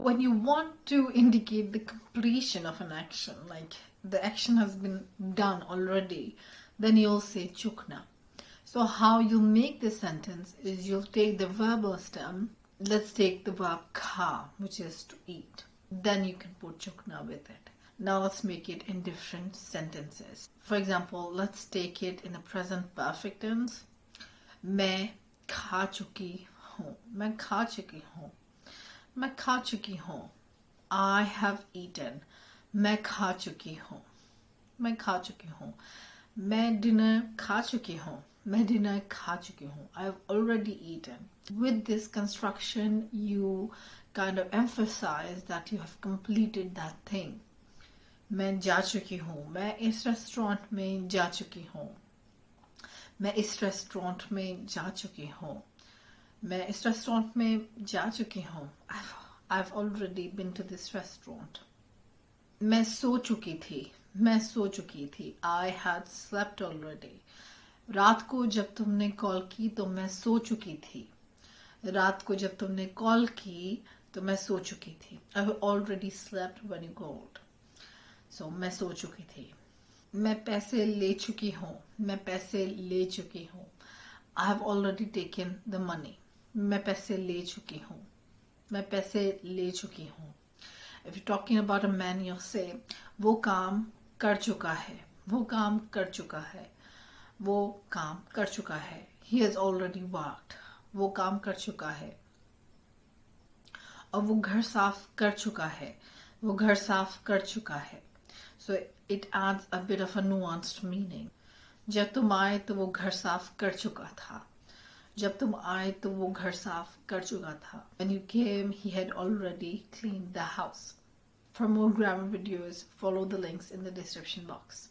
When you want to indicate the completion of an action, like the action has been done already, then you'll say chukna. So how you'll make this sentence is you'll take the verbal stem. Let's take the verb kha, which is to eat. Then you can put chukna with it. Now let's make it in different sentences. For example, let's take it in the present perfect tense. मैं खा चुकी हूँ. मैं खा चुकी हूँ. मैं खा चुकी हूँ. I have eaten. मैं खा चुकी हूँ. मैं खा चुकी हूँ. मैं डिनर खा चुकी हूँ. मैं डिनर खा चुकी हूँ. I've already eaten. With this construction, you kind of emphasize that you have completed that thing. मैं जा चुकी हूँ. मैं इस रेस्टोरेंट में जा चुकी हूँ. मैं इस रेस्टोरेंट में जा चुकी हूँ. मैं इस रेस्टोरेंट में जा चुकी हूँ. I've already been to this restaurant. मैं सो चुकी थी. मैं सो चुकी थी. I had slept already. रात को जब तुमने कॉल की तो मैं सो चुकी थी. रात को जब तुमने कॉल की तो मैं सो चुकी थी. I've already slept when you called. So मैं सो चुकी थी. मैं पैसे ले चुकी हूँ. मैं पैसे ले चुकी हूँ. I have already taken the money. मैं पैसे ले चुकी हूँ. मैं पैसे ले चुकी हूँ. If you're talking about a man, you'll say वो काम कर चुका है. वो काम कर चुका है. वो काम कर चुका है. He has already worked. वो काम कर चुका है. और वो घर साफ कर चुका है. वो घर साफ कर चुका है. So it adds a bit of a nuanced meaning. जब तुम आए तो वो घर साफ कर चुका था. जब तुम आए तो वो घर साफ कर चुका था. When you came, he had already cleaned the house. For more grammar videos, follow the links in the description box.